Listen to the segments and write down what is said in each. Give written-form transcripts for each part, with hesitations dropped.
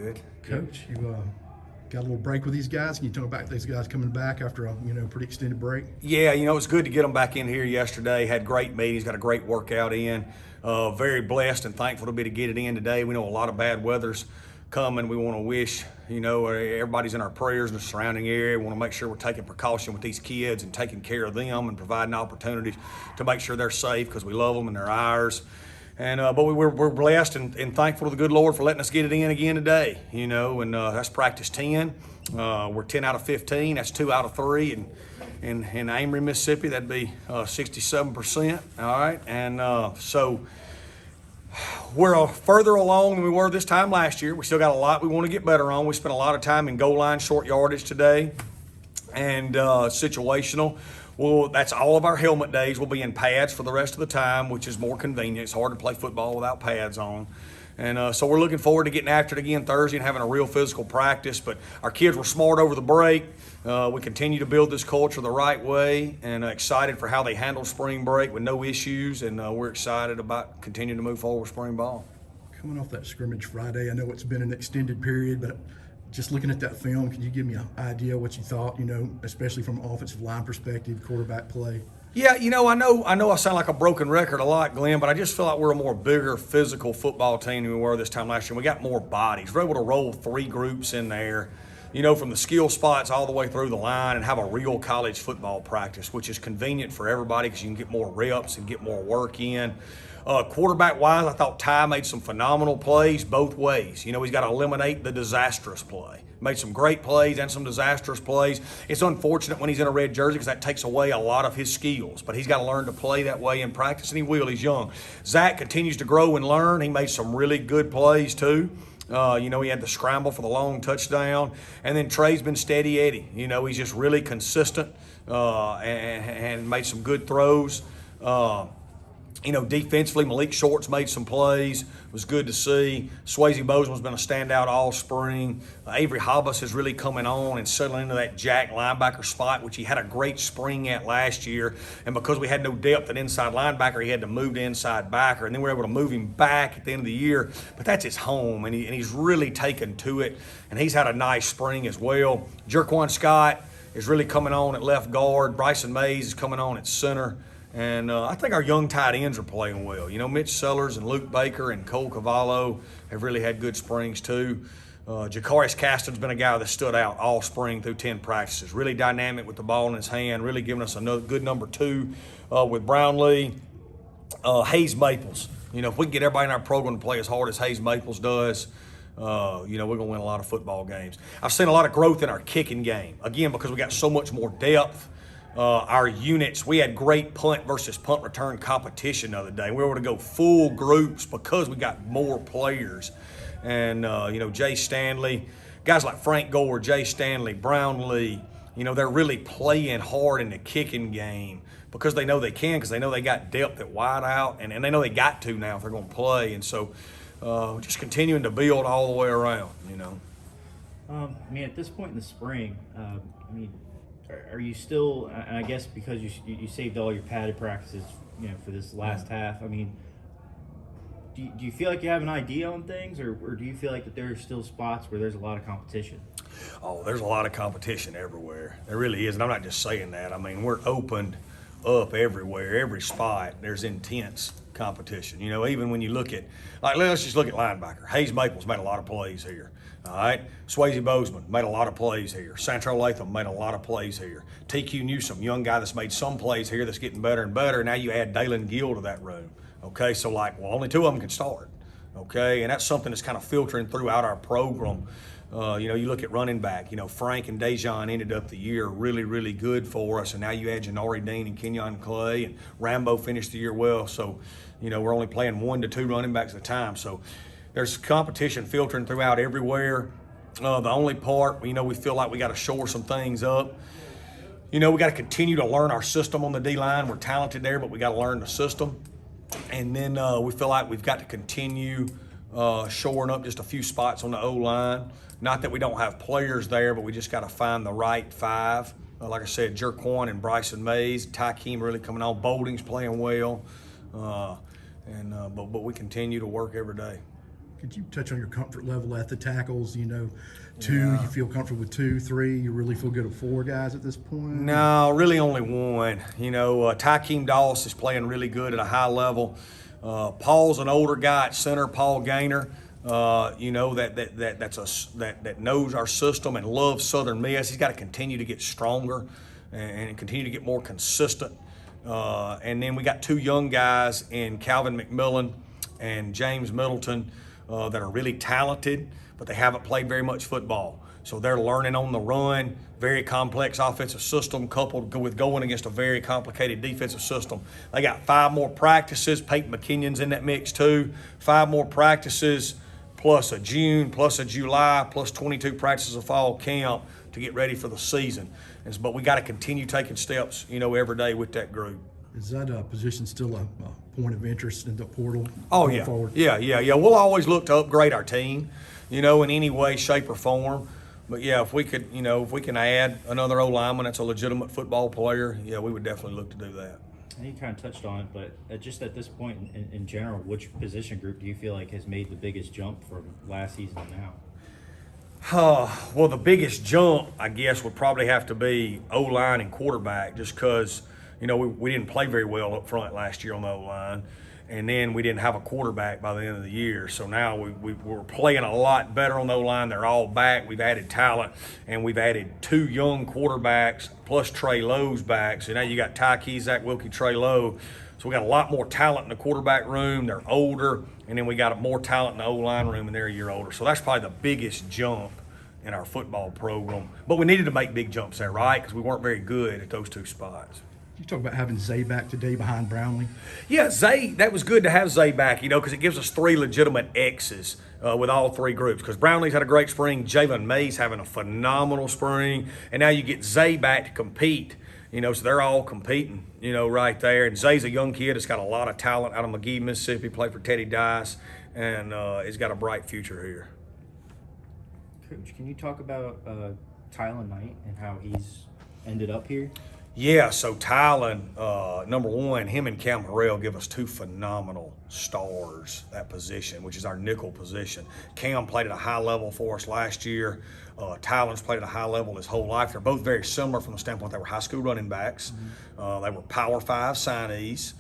good. Coach, you got a little break with these guys. Can you talk about these guys coming back after a pretty extended break? Yeah, it was good to get them back in here yesterday. Had great meetings, got a great workout in. Very blessed and thankful to be to get it in today. We know a lot of bad weather's coming. We want to wish, everybody's in our prayers in the surrounding area. We want to make sure we're taking precaution with these kids and taking care of them and providing opportunities to make sure they're safe because we love them and they're ours. And but we're blessed and thankful to the good Lord for letting us get it in again today. And that's practice 10. We're 10 out of 15. That's 2 out of 3. And in Amory, Mississippi, that'd be 67%. All right, and so we're further along than we were this time last year. We still got a lot we want to get better on. We spent a lot of time in goal line short yardage today and situational. Well, that's all of our helmet days. We'll be in pads for the rest of the time, which is more convenient. It's hard to play football without pads on. And so we're looking forward to getting after it again Thursday and having a real physical practice. But our kids were smart over the break. We continue to build this culture the right way and excited for how they handle spring break with no issues. And we're excited about continuing to move forward with spring ball. Coming off that scrimmage Friday, I know it's been an extended period, but just looking at that film, can you give me an idea what you thought, especially from an offensive line perspective, quarterback play? Yeah, I know I sound like a broken record a lot, Glenn, but I just feel like we're a more bigger physical football team than we were this time last year. We got more bodies. We're able to roll 3 groups in there, from the skill spots all the way through the line and have a real college football practice, which is convenient for everybody because you can get more reps and get more work in. Quarterback-wise, I thought Ty made some phenomenal plays both ways. He's got to eliminate the disastrous play. Made some great plays and some disastrous plays. It's unfortunate when he's in a red jersey because that takes away a lot of his skills, but he's got to learn to play that way in practice, and he will. He's young. Zach continues to grow and learn. He made some really good plays too. He had the scramble for the long touchdown, and then Trey's been steady Eddie. He's just really consistent and made some good throws. Defensively, Malik Short's made some plays. It was good to see. Swayze Bozeman's been a standout all spring. Avery Hobbs is really coming on and settling into that jack linebacker spot, which he had a great spring at last year. And because we had no depth at inside linebacker, he had to move to inside backer. And then we were able to move him back at the end of the year. But that's his home, and he's really taken to it. And he's had a nice spring as well. Jerquan Scott is really coming on at left guard. Bryson Mays is coming on at center. And I think our young tight ends are playing well. Mitch Sellers and Luke Baker and Cole Cavallo have really had good springs too. Jacarius Caston's been a guy that stood out all spring through 10 practices. Really dynamic with the ball in his hand, really giving us another good number 2 with Brownlee. Hayes Maples. If we can get everybody in our program to play as hard as Hayes Maples does, we're going to win a lot of football games. I've seen a lot of growth in our kicking game. Again, because we got so much more depth. Our units, we had great punt versus punt return competition the other day. We were able to go full groups because we got more players. And, Jay Stanley, guys like Frank Gore, Jay Stanley, Brownlee, they're really playing hard in the kicking game because they know they can, because they know they got depth at wide out, and they know they got to now if they're going to play. And so just continuing to build all the way around, At this point in the spring, are you still, and I guess because you saved all your padded practices, for this last half, do you feel like you have an idea on things, or do you feel like that there are still spots where there's a lot of competition? Oh, there's a lot of competition everywhere. There really is, and I'm not just saying that. We're opened up everywhere, every spot. There's intense competition. Even when you look at, let's just look at linebacker. Hayes Maples made a lot of plays here. All right, Swayze Bozeman made a lot of plays here. Santrell Latham made a lot of plays here. TQ Newsome, young guy that's made some plays here that's getting better and better. Now you add Dalen Gill to that room. Okay, so only 2 of them can start. Okay, and that's something that's kind of filtering throughout our program. You look at running back. Frank and Dejon ended up the year really, really good for us, and now you add Janari Dean and Kenyon Clay, and Rambo finished the year well. So, we're only playing 1 to 2 running backs at a time. So there's competition filtering throughout everywhere. The only part, we feel like we got to shore some things up. We got to continue to learn our system on the D-line. We're talented there, but we got to learn the system. And then we feel like we've got to continue shoring up just a few spots on the O-line. Not that we don't have players there, but we just got to find the right 5. Like I said, Jerquan and Bryson Mays, Ty Keem really coming on. Bolding's playing well. But we continue to work every day. Could you touch on your comfort level at the tackles? Two, you feel comfortable with 2, 3, you really feel good at 4 guys at this point? No, really only one. Tykeem Doss is playing really good at a high level. Paul's an older guy at center, Paul Gaynor. That knows our system and loves Southern Miss. He's got to continue to get stronger and continue to get more consistent. And then we got 2 young guys in Calvin McMillan and James Middleton that are really talented, but they haven't played very much football. So they're learning on the run, very complex offensive system coupled with going against a very complicated defensive system. They got 5 more practices. Peyton McKinnon's in that mix too. 5 more practices plus a June, plus a July, plus 22 practices of fall camp to get ready for the season. But we got to continue taking steps, every day with that group. Is that position still a point of interest in the portal? Oh, going yeah. Forward? Yeah. We'll always look to upgrade our team, in any way, shape, or form. But yeah, if we can add another O-lineman that's a legitimate football player, yeah, we would definitely look to do that. I think you kind of touched on it, but just at this point in general, which position group do you feel like has made the biggest jump from last season to now? Well, the biggest jump, I guess, would probably have to be O-line and quarterback, just because, we didn't play very well up front last year on the O-line. And then we didn't have a quarterback by the end of the year. So now we're playing a lot better on the O-line. They're all back. We've added talent, and we've added 2 young quarterbacks plus Trey Lowe's back. So now you got Ty Key, Zach Wilkie, Trey Lowe. So we got a lot more talent in the quarterback room. They're older. And then we got more talent in the O-line room, and they're a year older. So that's probably the biggest jump in our football program. But we needed to make big jumps there, right? Because we weren't very good at those 2 spots. You talk about having Zay back today behind Brownlee. Yeah, Zay, that was good to have Zay back, because it gives us 3 legitimate X's with all 3 groups. Because Brownlee's had a great spring, Jalen May's having a phenomenal spring, and now you get Zay back to compete, so they're all competing, right there. And Zay's a young kid that's got a lot of talent out of McGee, Mississippi, played for Teddy Dice, and he's got a bright future here. Coach, can you talk about Tylan Knight and how he's ended up here? Yeah, so Tylan, number one, him and Cam Harrell give us 2 phenomenal stars at position, which is our nickel position. Cam played at a high level for us last year. Tylan's played at a high level his whole life. They're both very similar from the standpoint they were high school running backs. They were Power 5 signees,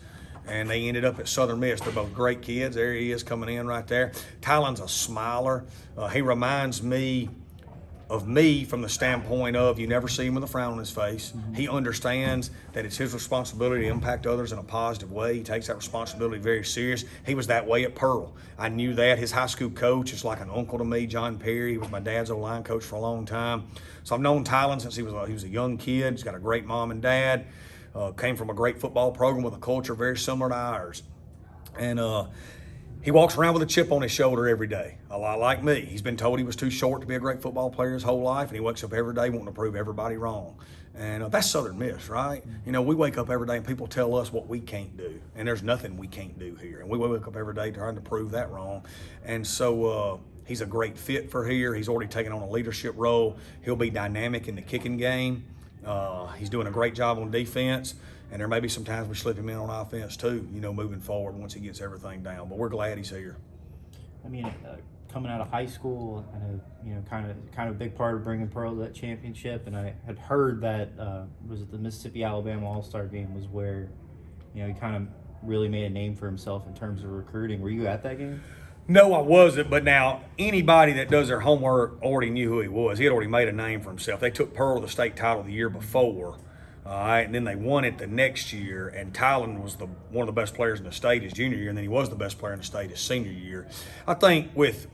and they ended up at Southern Miss. They're both great kids. There he is coming in right there. Tylan's a smiler. He reminds me of me from the standpoint of you never see him with a frown on his face. He understands that it's his responsibility to impact others in a positive way. He takes that responsibility very serious. He was that way at Pearl. I knew that. His high school coach is like an uncle to me, John Perry. He was my dad's O-line coach for a long time. So I've known Tylan since he was a young kid. He's got a great mom and dad. Came from a great football program with a culture very similar to ours. And he walks around with a chip on his shoulder every day, a lot like me. He's been told he was too short to be a great football player his whole life, and he wakes up every day wanting to prove everybody wrong. And that's Southern Miss, right? We wake up every day and people tell us what we can't do, and there's nothing we can't do here. And we wake up every day trying to prove that wrong. And so he's a great fit for here. He's already taken on a leadership role. He'll be dynamic in the kicking game. He's doing a great job on defense. And there may be some times we slip him in on offense too, moving forward once he gets everything down. But we're glad he's here. I mean, coming out of high school, I know, kind of a big part of bringing Pearl to that championship. And I had heard that was it the Mississippi-Alabama All-Star game was where, he kind of really made a name for himself in terms of recruiting. Were you at that game? No, I wasn't. But now anybody that does their homework already knew who he was. He had already made a name for himself. They took Pearl to the state title the year before. All right, and then they won it the next year, and Tylan was one of the best players in the state his junior year, and then he was the best player in the state his senior year. I think with,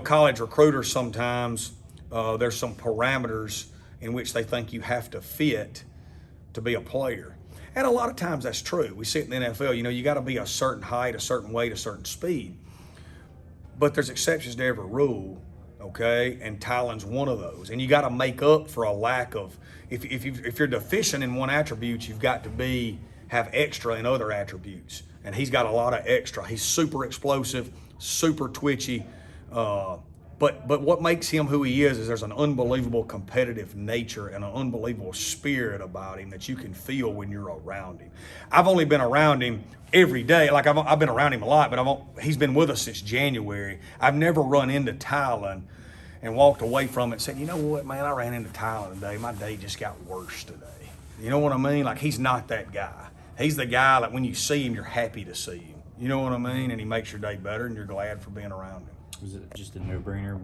college recruiters sometimes there's some parameters in which they think you have to fit to be a player. And a lot of times that's true. We see it in the NFL, you got to be a certain height, a certain weight, a certain speed. But there's exceptions to every rule, okay? And Tylan's one of those. And you got to make up for a lack of, if you're deficient in one attribute, you've got to have extra in other attributes. And he's got a lot of extra. He's super explosive, super twitchy, But what makes him who he is there's an unbelievable competitive nature and an unbelievable spirit about him that you can feel when you're around him. I've only been around him every day. Like I've been around him a lot, but he's been with us since January. I've never run into Tylan and walked away from it and said, you know what, man, I ran into Tylan today. My day just got worse today. You know what I mean? Like, he's not that guy. He's the guy that when you see him, you're happy to see him. You know what I mean? And he makes your day better and you're glad for being around him. Was it just a no-brainer